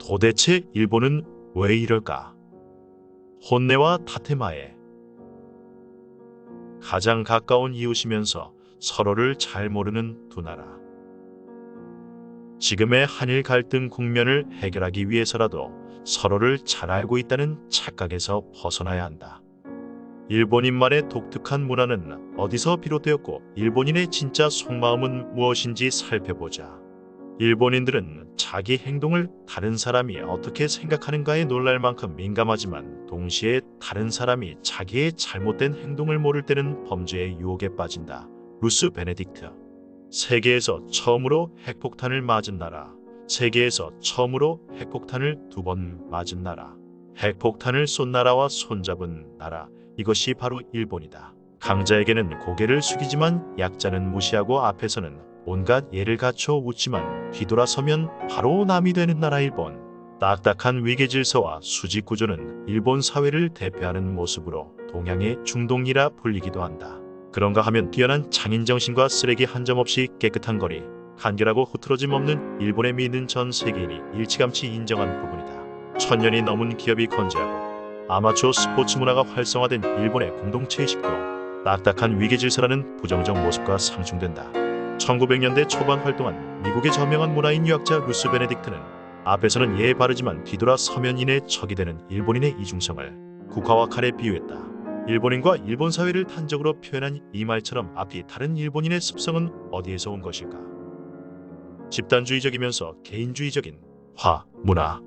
도대체 일본은 왜 이럴까? 혼내와 다테마에 가장 가까운 이웃이면서 서로를 잘 모르는 두 나라. 지금의 한일 갈등 국면을 해결하기 위해서라도 서로를 잘 알고 있다는 착각에서 벗어나야 한다. 일본인만의 독특한 문화는 어디서 비롯되었고 일본인의 진짜 속마음은 무엇인지 살펴보자. 일본인들은 자기 행동을 다른 사람이 어떻게 생각하는가에 놀랄 만큼 민감하지만 동시에 다른 사람이 자기의 잘못된 행동을 모를 때는 범죄의 유혹에 빠진다. 루스 베네딕트. 세계에서 처음으로 핵폭탄을 맞은 나라. 세계에서 처음으로 핵폭탄을 2번 맞은 나라. 핵폭탄을 쏜 나라와 손잡은 나라. 이것이 바로 일본이다. 강자에게는 고개를 숙이지만 약자는 무시하고 앞에서는 온갖 예를 갖춰 웃지만 뒤돌아서면 바로 남이 되는 나라 일본. 딱딱한 위계 질서와 수직 구조는 일본 사회를 대표하는 모습으로 동양의 중동이라 불리기도 한다. 그런가 하면 뛰어난 장인정신과 쓰레기 한 점 없이 깨끗한 거리, 간결하고 흐트러짐 없는 일본의 미는 전 세계인이 일찌감치 인정한 부분이다. 1000년이 넘은 기업이 건재하고 아마추어 스포츠 문화가 활성화된 일본의 공동체의식도 딱딱한 위계 질서라는 부정적 모습과 상충된다. 1900년대 초반 활동한 미국의 저명한 문화인 유학자 루스 베네딕트는 앞에서는 예에 바르지만 뒤돌아 서면 인의 척이 되는 일본인의 이중성을 국화와 칼에 비유했다. 일본인과 일본 사회를 단적으로 표현한 이 말처럼 앞이 다른 일본인의 습성은 어디에서 온 것일까? 집단주의적이면서 개인주의적인 문화.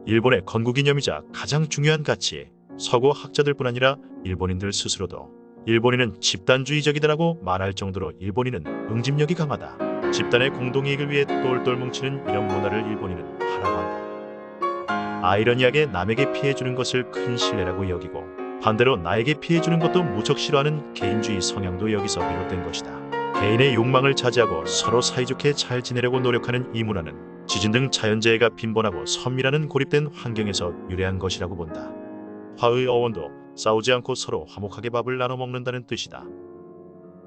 일본의 건국이념이자 가장 중요한 가치. 서구 학자들뿐 아니라 일본인들 스스로도 일본인은 집단주의적이다라고 말할 정도로 일본인은 응집력이 강하다. 집단의 공동이익을 위해 똘똘 뭉치는 이런 문화를 일본인은 하라고 한다. 아이러니하게 남에게 피해주는 것을 큰 신뢰라고 여기고 반대로 나에게 피해주는 것도 무척 싫어하는 개인주의 성향도 여기서 비롯된 것이다. 개인의 욕망을 차지하고 서로 사이좋게 잘 지내려고 노력하는 이 문화는 지진 등 자연재해가 빈번하고 섬이라는 고립된 환경에서 유래한 것이라고 본다. 화의 어원도 싸우지 않고 서로 화목하게 밥을 나눠 먹는다는 뜻이다.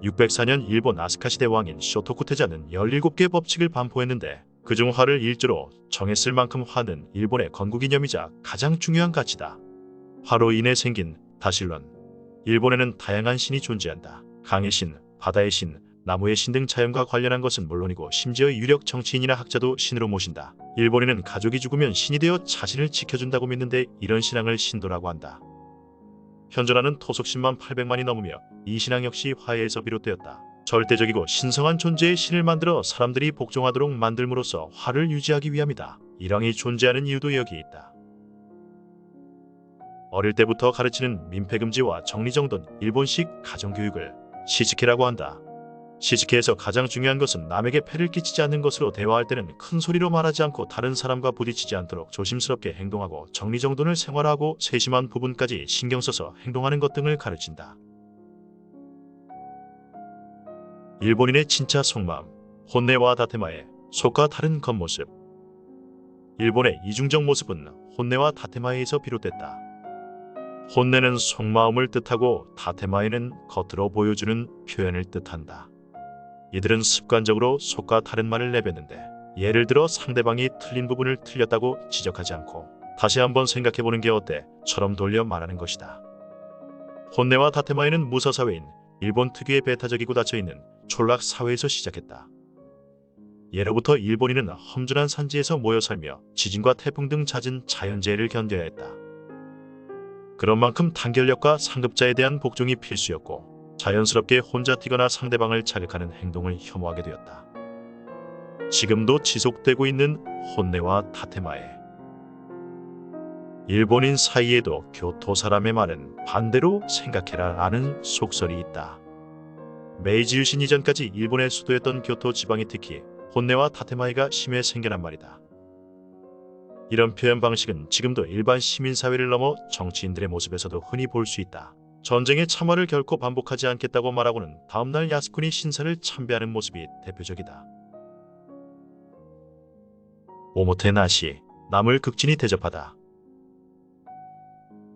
604년 일본 아스카 시대 왕인 쇼토쿠 태자는 17개의 법칙을 반포했는데 그중 화를 일조로 정했을 만큼 화는 일본의 건국이념이자 가장 중요한 가치다. 화로 인해 생긴 다신론. 일본에는 다양한 신이 존재한다. 강의 신, 바다의 신, 나무의 신 등 자연과 관련한 것은 물론이고 심지어 유력 정치인이나 학자도 신으로 모신다. 일본인은 가족이 죽으면 신이 되어 자신을 지켜준다고 믿는데 이런 신앙을 신도라고 한다. 현존하는 토속신만 800만이 넘으며 이 신앙 역시 화해에서 비롯되었다. 절대적이고 신성한 존재의 신을 만들어 사람들이 복종하도록 만들므로써 화를 유지하기 위함이다. 일왕이 존재하는 이유도 여기 있다. 어릴 때부터 가르치는 민폐금지와 정리정돈 일본식 가정교육을 시즈케라고 한다. 시즈케에서 가장 중요한 것은 남에게 폐를 끼치지 않는 것으로 대화할 때는 큰 소리로 말하지 않고 다른 사람과 부딪히지 않도록 조심스럽게 행동하고 정리정돈을 생활화하고 세심한 부분까지 신경 써서 행동하는 것 등을 가르친다. 일본인의 진짜 속마음, 혼내와 다테마의 속과 다른 겉모습. 일본의 이중적 모습은 혼내와 다테마에서 비롯됐다. 혼내는 속마음을 뜻하고 다테마에는 겉으로 보여주는 표현을 뜻한다. 이들은 습관적으로 속과 다른 말을 내뱉는데 예를 들어 상대방이 틀린 부분을 틀렸다고 지적하지 않고 다시 한번 생각해보는 게 어때? 처럼 돌려 말하는 것이다. 혼내와 다테마에는 무사사회인 일본 특유의 배타적이고 닫혀있는 촌락 사회에서 시작했다. 예로부터 일본인은 험준한 산지에서 모여 살며 지진과 태풍 등 잦은 자연재해를 견뎌야 했다. 그런 만큼 단결력과 상급자에 대한 복종이 필수였고 자연스럽게 혼자 튀거나 상대방을 자극하는 행동을 혐오하게 되었다. 지금도 지속되고 있는 혼내와 다테마에 일본인 사이에도 교토 사람의 말은 반대로 생각해라 라는 속설이 있다. 메이지 유신 이전까지 일본의 수도였던 교토 지방이 특히 혼내와 다테마에가 심해 생겨난 말이다. 이런 표현 방식은 지금도 일반 시민사회를 넘어 정치인들의 모습에서도 흔히 볼 수 있다. 전쟁의 참화를 결코 반복하지 않겠다고 말하고는 다음날 야스쿠니 신사를 참배하는 모습이 대표적이다. 오모테나시, 남을 극진히 대접하다.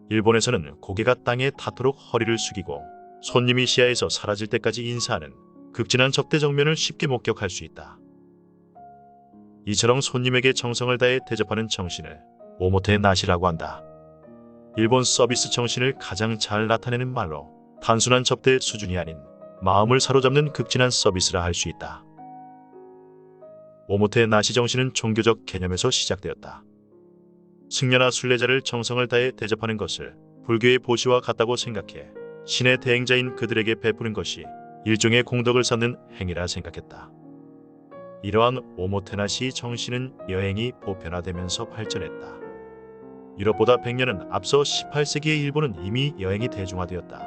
일본에서는 고개가 땅에 닿도록 허리를 숙이고 손님이 시야에서 사라질 때까지 인사하는 극진한 접대 정면을 쉽게 목격할 수 있다. 이처럼 손님에게 정성을 다해 대접하는 정신을 오모테 나시라고 한다. 일본 서비스 정신을 가장 잘 나타내는 말로 단순한 접대 수준이 아닌 마음을 사로잡는 극진한 서비스라 할 수 있다. 오모테 나시 정신은 종교적 개념에서 시작되었다. 승려나 순례자를 정성을 다해 대접하는 것을 불교의 보시와 같다고 생각해 신의 대행자인 그들에게 베푸는 것이 일종의 공덕을 쌓는 행위라 생각했다. 이러한 오모테나시 정신은 여행이 보편화되면서 발전했다. 유럽보다 100년은 앞서 18세기의 일본은 이미 여행이 대중화되었다.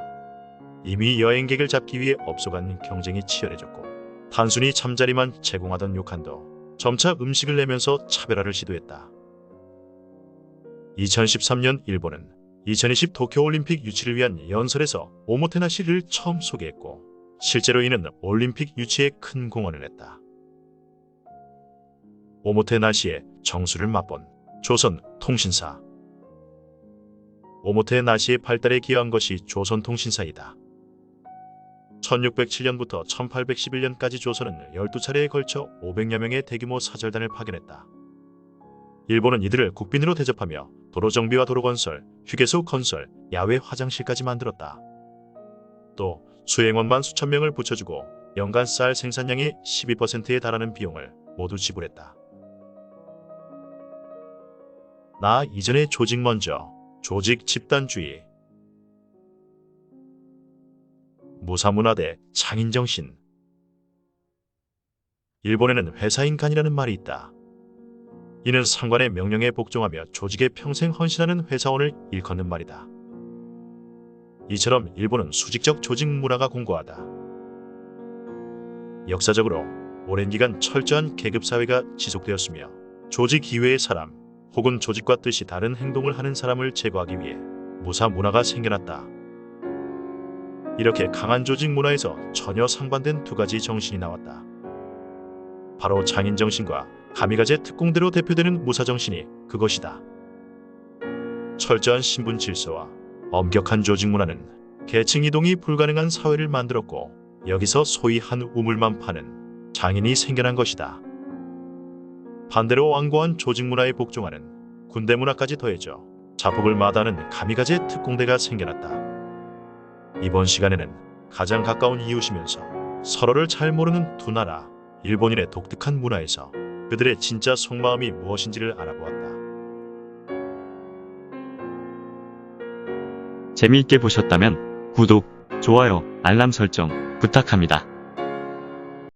이미 여행객을 잡기 위해 업소 간 경쟁이 치열해졌고 단순히 잠자리만 제공하던 료칸도 점차 음식을 내면서 차별화를 시도했다. 2013년 일본은 2020 도쿄올림픽 유치를 위한 연설에서 오모테나시를 처음 소개했고 실제로 이는 올림픽 유치에 큰 공헌을 했다. 오모테나시의 정수를 맛본 조선 통신사. 오모테나시의 발달에 기여한 것이 조선통신사이다. 1607년부터 1811년까지 조선은 12차례에 걸쳐 500여 명의 대규모 사절단을 파견했다. 일본은 이들을 국빈으로 대접하며 도로 정비와 도로 건설, 휴게소 건설, 야외 화장실까지 만들었다. 또 수행원만 수천 명을 붙여주고 연간 쌀 생산량의 12%에 달하는 비용을 모두 지불했다. 나 이전의 조직 먼저, 조직 집단주의. 무사문화 대 창인정신. 일본에는 회사인간이라는 말이 있다. 이는 상관의 명령에 복종하며 조직에 평생 헌신하는 회사원을 일컫는 말이다. 이처럼 일본은 수직적 조직 문화가 공고하다. 역사적으로 오랜 기간 철저한 계급사회가 지속되었으며 조직 이외의 사람 혹은 조직과 뜻이 다른 행동을 하는 사람을 제거하기 위해 무사 문화가 생겨났다. 이렇게 강한 조직 문화에서 전혀 상반된 두 가지 정신이 나왔다. 바로 장인정신과 가미가제 특공대로 대표되는 무사정신이 그것이다. 철저한 신분 질서와 엄격한 조직 문화는 계층 이동이 불가능한 사회를 만들었고 여기서 소위 한 우물만 파는 장인이 생겨난 것이다. 반대로 완고한 조직 문화에 복종하는 군대 문화까지 더해져 자폭을 마다하는 가미가제 특공대가 생겨났다. 이번 시간에는 가장 가까운 이웃이면서 서로를 잘 모르는 두 나라, 일본인의 독특한 문화에서 그들의 진짜 속마음이 무엇인지를 알아보았다. 재미있게 보셨다면 구독, 좋아요, 알람 설정 부탁합니다.